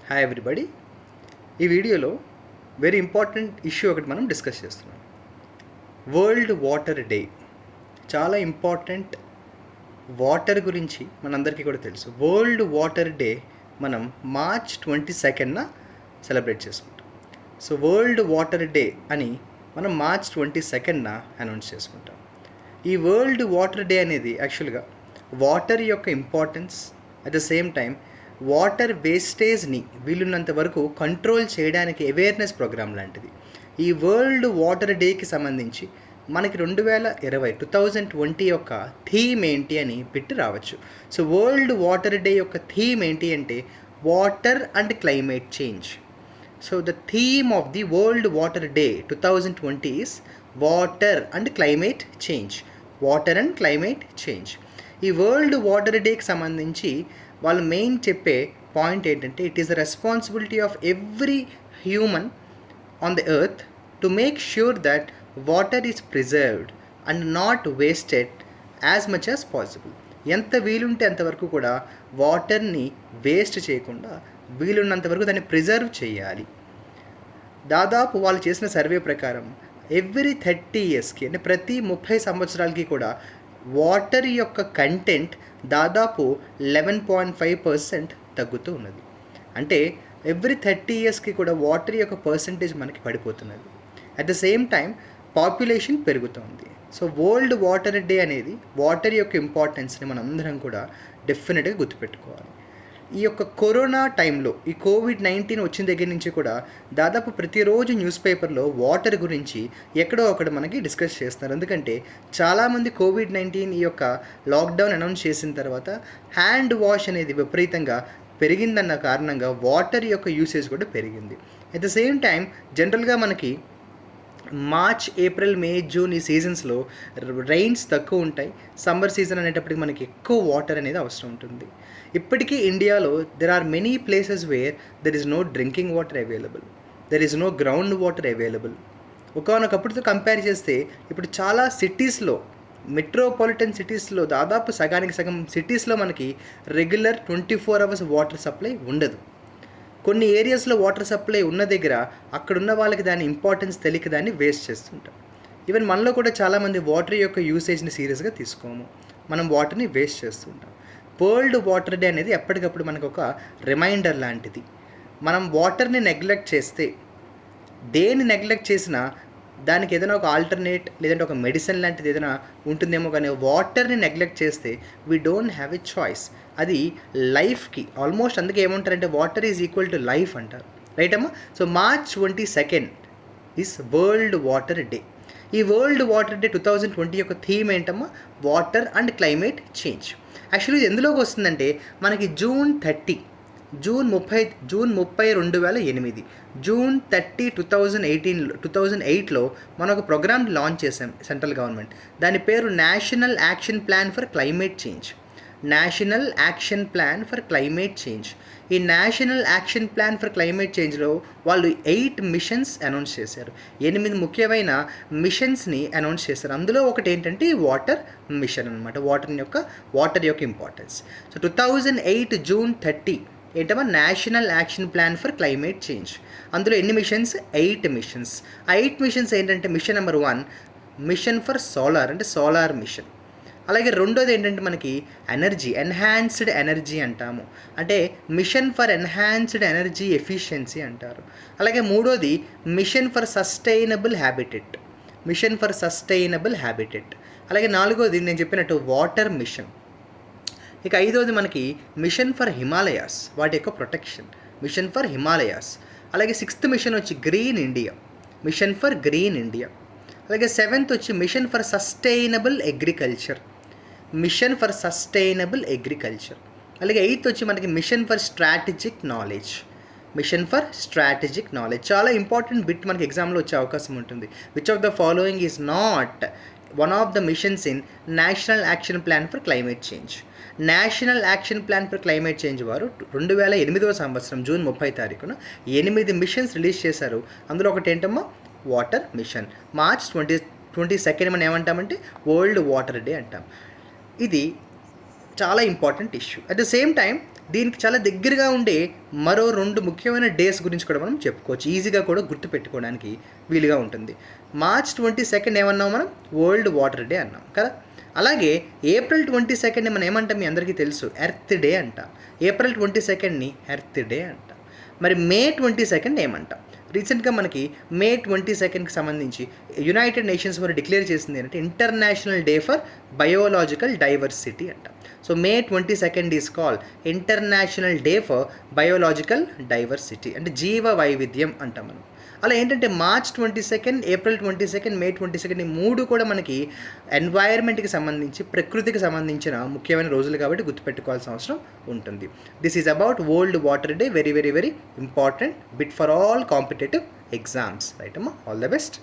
Hi everybody. ఈ వీడియోలో very important issue ఒకటి మనం డిస్కస్ చేస్తున్నాం. వరల్డ్ వాటర్ డే చాలా ఇంపార్టెంట్. వాటర్ గురించి మనందరికీ కూడా తెలుసు. వరల్డ్ వాటర్ డే మనం మార్చ్ 22న సెలబ్రేట్ చేసుకుంటాం. సో వరల్డ్ వాటర్ డే అని మనం మార్చ్ 22న అనౌన్స్ చేసుకుంటాం. ఈ వరల్డ్ వాటర్ డే అనేది యాక్చువల్గా వాటర్ యొక్క importance, at the same time water వేస్టేజ్ని వీలున్నంత వరకు కంట్రోల్ చేయడానికి అవేర్నెస్ ప్రోగ్రామ్ లాంటిది. ఈ వరల్డ్ వాటర్ డేకి సంబంధించి మనకి 2020 యొక్క థీమ్ ఏంటి అని పెట్టి రావచ్చు. సో వరల్డ్ వాటర్ డే యొక్క థీమ్ ఏంటి అంటే water and climate change. So the theme of the world water day 2020 is water and climate change. Water and climate change. ఈ వరల్డ్ వాటర్ డేకి సంబంధించి వాళ్ళు మెయిన్ చెప్పే పాయింట్ ఏంటంటే it is the responsibility of every human on the earth to make sure that water is preserved and not wasted as much as possible. ఎంత వీలుంటే అంతవరకు కూడా వాటర్ని వేస్ట్ చేయకుండా వీలున్నంత వరకు దాన్ని ప్రిజర్వ్ చేయాలి. దాదాపు వాళ్ళు చేసిన సర్వే ప్రకారం ఎవ్రీ 30 ఇయర్స్కి అంటే ప్రతి 30 సంవత్సరాలకి కూడా వాటర్ యొక్క కంటెంట్ దాదాపు 11.5% తగ్గుతూ ఉన్నది. అంటే ఎవ్రీ 30 ఇయర్స్కి కూడా వాటర్ యొక్క పర్సంటేజ్ మనకి పడిపోతున్నది. At the same time population పెరుగుతుంది. సో వరల్డ్ వాటర్ డే అనేది వాటర్ యొక్క ఇంపార్టెన్స్ని మనందరం కూడా డెఫినెట్గా గుర్తుపెట్టుకోవాలి. ఈ యొక్క కరోనా టైంలో ఈ COVID-19 వచ్చిన దగ్గర నుంచి కూడా దాదాపు ప్రతిరోజు న్యూస్ పేపర్లో వాటర్ గురించి ఎక్కడో ఒకటి మనకి డిస్కస్ చేస్తున్నారు. ఎందుకంటే చాలామంది COVID-19 ఈ యొక్క లాక్డౌన్ అనౌన్స్ చేసిన తర్వాత హ్యాండ్ వాష్ అనేది విపరీతంగా పెరిగిందన్న కారణంగా వాటర్ యొక్క యూసేజ్ కూడా పెరిగింది. అట్ ద సేమ్ టైం జనరల్గా మనకి మార్చ్, ఏప్రిల్, మే, జూన్ ఈ సీజన్స్లో రైన్స్ తక్కువ ఉంటాయి. సమ్మర్ సీజన్ అనేటప్పటికి మనకి ఎక్కువ వాటర్ అనేది అవసరం ఉంటుంది. ఇప్పటికీ ఇండియాలో there are many places where there is no drinking water available, there is no ground water available. ఒకనొకప్పుడుతో కంపేర్ చేస్తే ఇప్పుడు చాలా సిటీస్లో, మెట్రోపాలిటన్ సిటీస్లో దాదాపు సగానికి సగం సిటీస్లో మనకి రెగ్యులర్ 24 అవర్స్ వాటర్ సప్లై ఉండదు. కొన్ని ఏరియాస్లో వాటర్ సప్లై ఉన్న దగ్గర అక్కడున్న వాళ్ళకి దాని ఇంపార్టెన్స్ తెలియక దాన్ని వేస్ట్ చేస్తుంటాం. ఈవెన్ మనలో కూడా చాలామంది వాటర్ యొక్క యూసేజ్ని సీరియస్గా తీసుకోము, మనం వాటర్ని వేస్ట్ చేస్తుంటాం. వరల్డ్ వాటర్ డే అనేది ఎప్పటికప్పుడు మనకు ఒక రిమైండర్ లాంటిది. మనం వాటర్ని నెగ్లెక్ట్ చేస్తే, దేన్ని నెగ్లెక్ట్ చేసినా దానికి ఏదైనా ఒక ఆల్టర్నేట్ లేదంటే ఒక మెడిసిన్ లాంటిది ఏదైనా ఉంటుందేమో, కానీ వాటర్ని నెగ్లెక్ట్ చేస్తే we don't have a choice. అది లైఫ్కి ఆల్మోస్ట్, అందుకే ఏమంటారంటే water is equal to life అంటారు, రైట్ అమ్మా? So March 22 is world water day. ఈ వరల్డ్ వాటర్ డే 2020 యొక్క థీమ్ ఏంటమ్మా? Water and climate change. Actually ఇది ఎందులోకి వస్తుందంటే మనకి జూన్ 30, జూన్ 30, 2008, జూన్ 30, 2008లో మనం ఒక ప్రోగ్రామ్ లాంచ్ చేసాం సెంట్రల్ గవర్నమెంట్. దాని పేరు national action plan for climate change. National action plan for climate change. ఈ national action plan for climate చేంజ్లో వాళ్ళు 8 మిషన్స్ అనౌన్స్ చేశారు. 8 ముఖ్యమైన మిషన్స్ని అనౌన్స్ చేశారు. అందులో ఒకటి ఏంటంటే ఈ వాటర్ మిషన్ అనమాట. వాటర్ యొక్క ఇంపార్టెన్స్. సో 2008 జూన్ 30 ఏంటమ్మా? National action plan for climate change. అందులో ఎన్ని మిషన్స్? 8 మిషన్స్. ఆ 8 మిషన్స్ ఏంటంటే mission number 1 mission for solar, అంటే సోలార్ మిషన్. అలాగే రెండోది ఏంటంటే మనకి ఎనర్జీ, ఎన్హాన్స్డ్ ఎనర్జీ అంటాము, అంటే mission for enhanced energy efficiency అంటారు. అలాగే మూడోది mission for sustainable habitat, mission for sustainable habitat. అలాగే నాలుగోది నేను చెప్పినట్టు వాటర్ మిషన్. ఇక ఐదోది మనకి మిషన్ ఫర్ హిమాలయాస్, వాటి యొక్క ప్రొటెక్షన్, మిషన్ ఫర్ హిమాలయాస్. అలాగే 6th మిషన్ వచ్చి green India, mission for green India. అలాగే 7th వచ్చి machine for sustainable agriculture, machine for sustainable agriculture. అలాగే 8th వచ్చి మనకి mission for strategic knowledge, mission for strategic knowledge. చాలా ఇంపార్టెంట్ బిట్ మనకి ఎగ్జామ్లో వచ్చే అవకాశం ఉంటుంది. Which of the following is not one of the machines in national action plan for climate change. National action plan for climate change వారు 2008వ సంవత్సరం June 30 8 machines release చేశారు. అందులో ఒకటి ఏంటమ్మా? Water machine. మార్చ్ 22 మనం ఏమంటామంటే వరల్డ్ వాటర్ డే అంటాం. ఇది చాలా important issue. At the same time దీనికి చాలా దగ్గరగా ఉండే మరో 2 ముఖ్యమైన డేస్ గురించి కూడా మనం చెప్పుకోవచ్చు. ఈజీగా కూడా గుర్తుపెట్టుకోవడానికి వీలుగా ఉంటుంది. మార్చ్ 22 ఏమన్నాం మనం? వరల్డ్ వాటర్ డే అన్నాం కదా. అలాగే ఏప్రిల్ 22 మనం ఏమంటాం? మీ అందరికీ తెలుసు, ఎర్త్ డే అంటాం. ఏప్రిల్ 22 ఎర్త్ డే అంటాం. మరి మే 22 ఏమంటాం? రీసెంట్గా మనకి మే 22కి సంబంధించి యునైటెడ్ నేషన్స్ వారు డిక్లేర్ చేసింది ఏంటంటే international day for biological diversity అంట. So May 22 is called international day for biological diversity, అంటే జీవ వైవిధ్యం అంటాం మనం. అలా ఏంటంటే మార్చ్ 22, ఏప్రిల్ 22, మే 22 ఈ 3 కూడా మనకి ఎన్వైర్న్మెంట్కి సంబంధించి, ప్రకృతికి సంబంధించిన ముఖ్యమైన రోజులు కాబట్టి గుర్తుపెట్టుకోవాల్సిన అవసరం ఉంటుంది. This is about world water day. Very very very important bit for all competitive exams. Right అమ్మా, ఆల్ ద బెస్ట్.